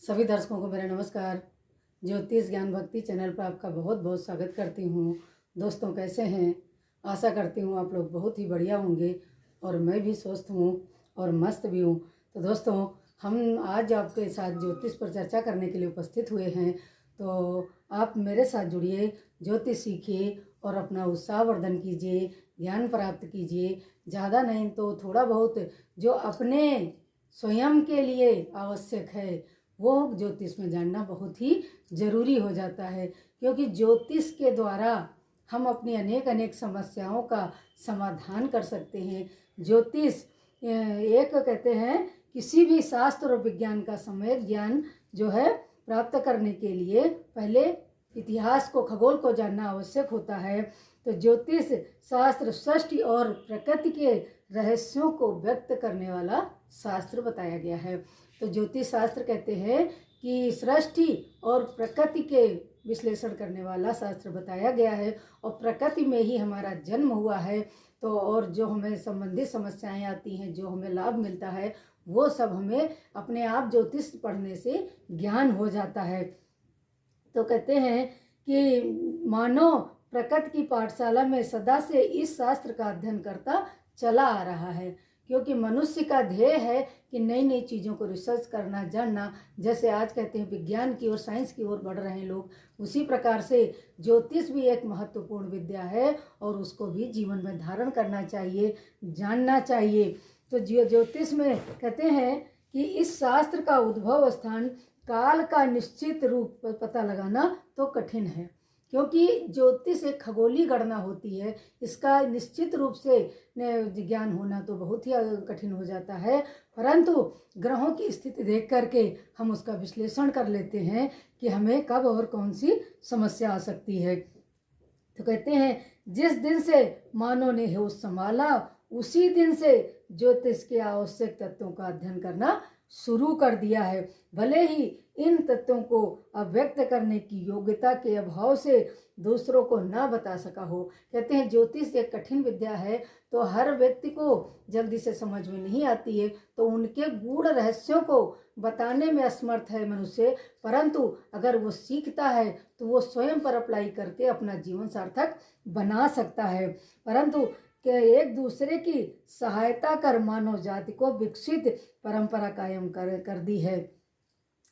सभी दर्शकों को मेरा नमस्कार। ज्योतिष ज्ञान भक्ति चैनल पर आपका बहुत बहुत स्वागत करती हूँ। दोस्तों, कैसे हैं? आशा करती हूँ आप लोग बहुत ही बढ़िया होंगे और मैं भी स्वस्थ हूँ और मस्त भी हूँ। तो दोस्तों, हम आज आपके साथ ज्योतिष पर चर्चा करने के लिए उपस्थित हुए हैं। तो आप मेरे साथ जुड़िए, ज्योतिष सीखिए और अपना उत्साहवर्धन कीजिए, ज्ञान प्राप्त कीजिए। ज़्यादा नहीं तो थोड़ा बहुत जो अपने स्वयं के लिए आवश्यक है वो ज्योतिष में जानना बहुत ही जरूरी हो जाता है, क्योंकि ज्योतिष के द्वारा हम अपनी अनेक अनेक समस्याओं का समाधान कर सकते हैं। ज्योतिष एक कहते हैं किसी भी शास्त्र और विज्ञान का समय ज्ञान जो है प्राप्त करने के लिए पहले इतिहास को, खगोल को जानना आवश्यक होता है। तो ज्योतिष शास्त्र सृष्टि और प्रकृति के रहस्यों को व्यक्त करने वाला शास्त्र बताया गया है। तो ज्योतिष शास्त्र कहते हैं कि सृष्टि और प्रकृति के विश्लेषण करने वाला शास्त्र बताया गया है, और प्रकृति में ही हमारा जन्म हुआ है। तो और जो हमें संबंधित समस्याएं आती हैं, जो हमें लाभ मिलता है, वो सब हमें अपने आप ज्योतिष पढ़ने से ज्ञान हो जाता है। तो कहते हैं कि मानो प्रकृति की पाठशाला में सदा से इस शास्त्र का अध्ययन करता चला आ रहा है, क्योंकि मनुष्य का ध्येय है कि नई नई चीज़ों को रिसर्च करना, जानना। जैसे आज कहते हैं विज्ञान की ओर, साइंस की ओर बढ़ रहे हैं लोग, उसी प्रकार से ज्योतिष भी एक महत्वपूर्ण विद्या है और उसको भी जीवन में धारण करना चाहिए, जानना चाहिए। तो ज्योतिष में कहते हैं कि इस शास्त्र का उद्भव स्थान काल का निश्चित रूप पता लगाना तो कठिन है, क्योंकि ज्योतिष एक खगोलीय गणना होती है। इसका निश्चित रूप से ज्ञान होना तो बहुत ही कठिन हो जाता है, परंतु ग्रहों की स्थिति देख करके हम उसका विश्लेषण कर लेते हैं कि हमें कब और कौन सी समस्या आ सकती है। तो कहते हैं जिस दिन से मानव ने होश संभाला उसी दिन से ज्योतिष के आवश्यक तत्वों का अध्ययन करना शुरू कर दिया है। भले ही इन तत्वों को अव्यक्त करने की योग्यता के अभाव से दूसरों को ना बता सका हो। कहते हैं ज्योतिष एक कठिन विद्या है, तो हर व्यक्ति को जल्दी से समझ में नहीं आती है, तो उनके गूढ़ रहस्यों को बताने में असमर्थ है मनुष्य। परंतु अगर वो सीखता है तो वो स्वयं पर अप्लाई करके अपना जीवन सार्थक बना सकता है। परंतु एक दूसरे की सहायता कर मानव जाति को विकसित परंपरा कायम कर दी है।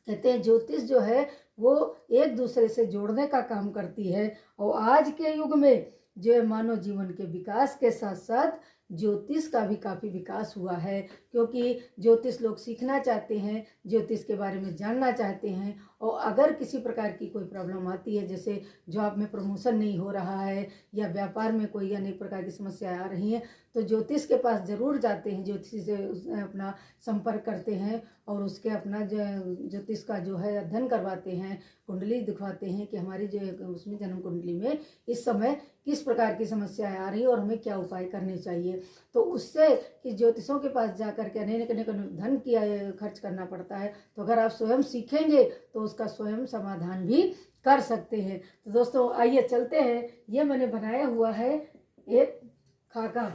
कहते हैं ज्योतिष जो है वो एक दूसरे से जोड़ने का काम करती है, और आज के युग में जो है मानव जीवन के विकास के साथ साथ ज्योतिष का भी काफ़ी विकास हुआ है, क्योंकि ज्योतिष लोग सीखना चाहते हैं, ज्योतिष के बारे में जानना चाहते हैं। और अगर किसी प्रकार की कोई प्रॉब्लम आती है, जैसे जॉब में प्रमोशन नहीं हो रहा है या व्यापार में कोई अनेक प्रकार की समस्याएं आ रही हैं, तो ज्योतिष के पास ज़रूर जाते हैं, ज्योतिष से अपना संपर्क करते हैं और उसके अपना ज्योतिष का जो है अध्ययन करवाते हैं, कुंडली दिखवाते हैं कि हमारी जो उसमें जन्म कुंडली में इस समय किस प्रकार की समस्याएं आ रही है और हमें क्या उपाय करने चाहिए। तो उससे कि ज्योतिषों के पास जा करके अनेक धन की खर्च करना पड़ता है, तो अगर आप स्वयं सीखेंगे तो उसका स्वयं समाधान भी कर सकते हैं। तो दोस्तों, आइए चलते हैं। ये मैंने बनाया हुआ है एक खाका।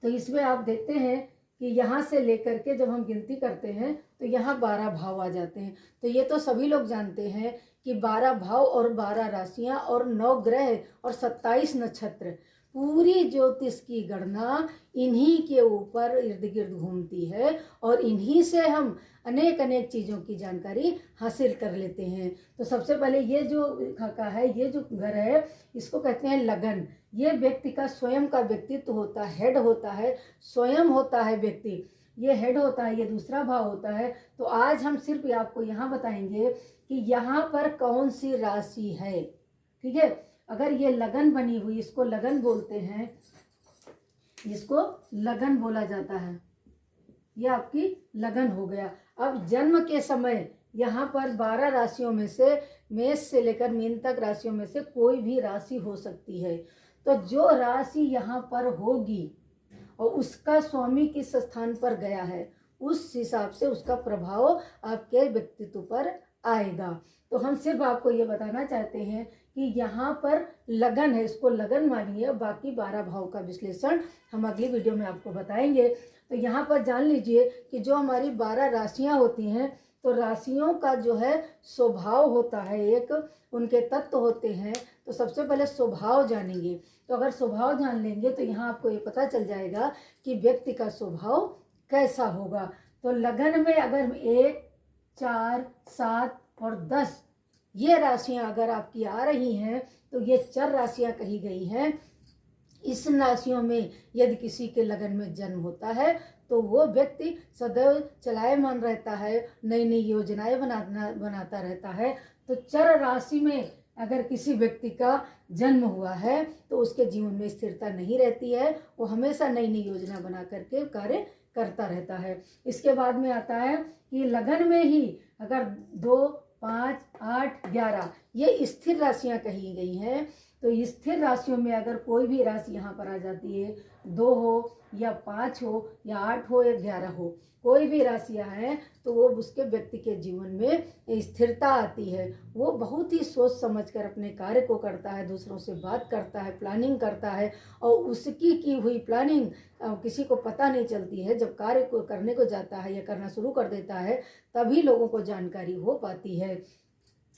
तो इसमें आप देखते हैं कि यहाँ से लेकर के जब हम गिनती करते हैं तो यहाँ 12 भाव आ जाते हैं। तो ये तो सभी लोग जानते हैं कि 12 भाव और 12 राशियाँ और 9 ग्रह और 27 नक्षत्र, पूरी ज्योतिष की गणना इन्हीं के ऊपर इर्द गिर्द घूमती है, और इन्हीं से हम अनेक अनेक चीज़ों की जानकारी हासिल कर लेते हैं। तो सबसे पहले ये जो खाका है, ये जो घर है, इसको कहते हैं लगन। ये व्यक्ति का स्वयं का व्यक्तित्व होता है, हेड होता है, स्वयं होता है व्यक्ति, ये हेड होता है, ये दूसरा भाव होता है। तो आज हम सिर्फ आपको यहाँ बताएंगे कि यहाँ पर कौन सी राशि है, ठीक है। अगर ये लगन बनी हुई, इसको लगन बोलते हैं, इसको लगन बोला जाता है, ये आपकी लगन हो गया। अब जन्म के समय यहाँ पर 12 राशियों में से, मेष से लेकर मीन तक राशियों में से कोई भी राशि हो सकती है। तो जो राशि यहाँ पर होगी और उसका स्वामी किस स्थान पर गया है, उस हिसाब से उसका प्रभाव आपके व्यक्तित्व पर आएगा। तो हम सिर्फ आपको ये बताना चाहते हैं कि यहाँ पर लगन है, इसको लगन मानिए। बाकी 12 भाव का विश्लेषण हम अगली वीडियो में आपको बताएंगे। तो यहाँ पर जान लीजिए कि जो हमारी 12 राशियाँ होती हैं, तो राशियों का जो है स्वभाव होता है, एक उनके तत्व होते हैं। तो सबसे पहले स्वभाव जानेंगे। तो अगर स्वभाव जान लेंगे तो यहाँ आपको ये पता चल जाएगा कि व्यक्ति का स्वभाव कैसा होगा। तो लगन में अगर 1, 4, 7 और 10 ये राशियां अगर आपकी आ रही हैं तो ये चर राशियां कही गई हैं। इस राशियों में यदि किसी के लगन में जन्म होता है तो वो व्यक्ति सदैव चलायमान रहता है, नई नई योजनाएं बनाता रहता है। तो चर राशि में अगर किसी व्यक्ति का जन्म हुआ है तो उसके जीवन में स्थिरता नहीं रहती है, वो हमेशा नई नई योजना बना करके कार्य करता रहता है। इसके बाद में आता है कि लगन में ही अगर 2, 5, 8, 11 ये स्थिर राशियां कही गई हैं। तो स्थिर राशियों में अगर कोई भी राशि यहाँ पर आ जाती है, 2 हो या 5 हो या 8 हो या 11 हो, कोई भी राशियाँ हैं तो वो उसके व्यक्ति के जीवन में स्थिरता आती है। वो बहुत ही सोच समझकर अपने कार्य को करता है, दूसरों से बात करता है, प्लानिंग करता है, और उसकी की हुई प्लानिंग किसी को पता नहीं चलती है। जब कार्य को करने को जाता है या करना शुरू कर देता है तभी लोगों को जानकारी हो पाती है।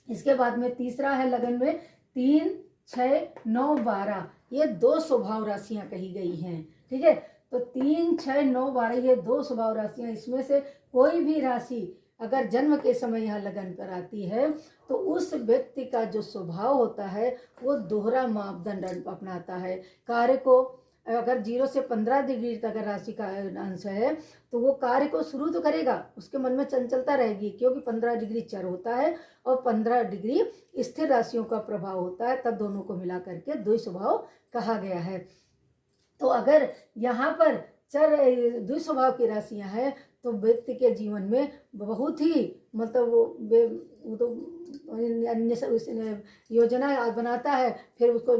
इसके बाद में तीसरा है लगन में 3, 6, 9, 12 ये 2 स्वभाव राशियां कही गई हैं। ठीक है, तो 3, 6, 9, 12 ये 2 स्वभाव राशियां, इसमें से कोई भी राशि अगर जन्म के समय यहाँ लगन पर आती है तो उस व्यक्ति का जो स्वभाव होता है वो दोहरा मापदंड अपनाता है। कार्य को अगर 0 से 15 डिग्री तक राशि का अंश है तो वो कार्य को शुरू तो करेगा, उसके मन में चंचलता रहेगी, क्योंकि 15 डिग्री चर होता है और 15 डिग्री स्थिर राशियों का प्रभाव होता है, तब दोनों को मिला करके द्वि स्वभाव कहा गया है। तो अगर यहाँ पर चर द्वि स्वभाव की राशियाँ हैं तो व्यक्ति के जीवन में बहुत ही मतलब वो तो अन्य योजना बनाता है, फिर उसको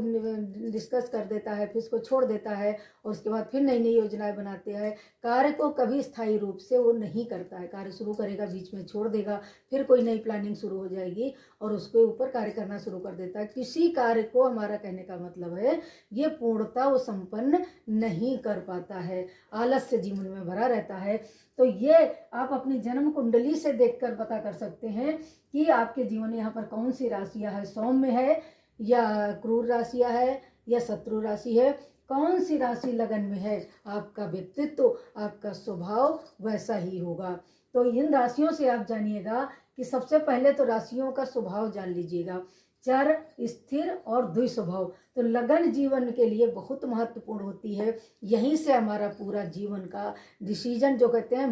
डिस्कस कर देता है, फिर उसको छोड़ देता है और उसके बाद फिर नई नई योजनाएं बनाते हैं। कार्य को कभी स्थायी रूप से वो नहीं करता है, कार्य शुरू करेगा बीच में छोड़ देगा, फिर कोई नई प्लानिंग शुरू हो जाएगी और उसके ऊपर कार्य करना शुरू कर देता है। किसी कार्य को, हमारा कहने का मतलब है, ये पूर्णता वो संपन्न नहीं कर पाता है, आलस्य जीवन में भरा रहता है। तो ये आप अपनी जन्म कुंडली से देखकर पता कर सकते हैं कि आपके जीवन में यहाँ पर कौन सी राशियाँ है, सौम्य है या क्रूर राशियाँ है या शत्रु राशि है, कौन सी राशि लगन में है, आपका व्यक्तित्व, आपका स्वभाव वैसा ही होगा। तो इन राशियों से आप जानिएगा कि सबसे पहले तो राशियों का स्वभाव जान लीजिएगा, चर, स्थिर और द्वि स्वभाव। तो लगन जीवन के लिए बहुत महत्वपूर्ण होती है। यहीं से हमारा पूरा जीवन का डिसीजन, जो कहते हैं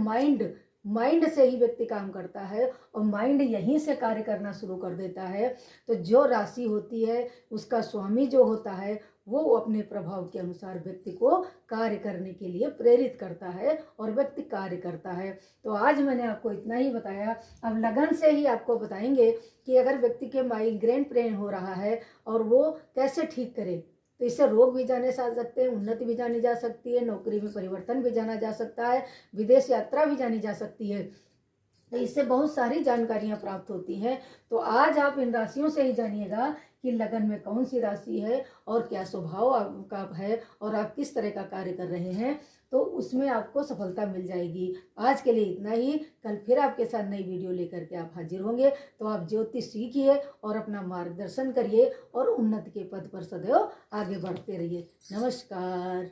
माइंड से ही व्यक्ति काम करता है और माइंड यहीं से कार्य करना शुरू कर देता है। तो जो राशि होती है उसका स्वामी जो होता है वो अपने प्रभाव के अनुसार व्यक्ति को कार्य करने के लिए प्रेरित करता है और व्यक्ति कार्य करता है। तो आज मैंने आपको इतना ही बताया। अब लगन से ही आपको बताएंगे कि अगर व्यक्ति के माइग्रेन पेन हो रहा है और वो कैसे ठीक करे, तो इससे रोग भी जाने जा सकते हैं, उन्नति भी जानी जा सकती है, नौकरी में परिवर्तन भी जाना जा सकता है, विदेश यात्रा भी जानी जा सकती है। तो इससे बहुत सारी जानकारियां प्राप्त होती हैं। तो आज आप इन राशियों से ही जानिएगा कि लगन में कौन सी राशि है और क्या स्वभाव आपका है और आप किस तरह का कार्य कर रहे हैं, तो उसमें आपको सफलता मिल जाएगी। आज के लिए इतना ही। कल फिर आपके साथ नई वीडियो लेकर के आप हाजिर होंगे। तो आप ज्योतिष सीखिए और अपना मार्गदर्शन करिए और उन्नति के पथ पर सदैव आगे बढ़ते रहिए। नमस्कार।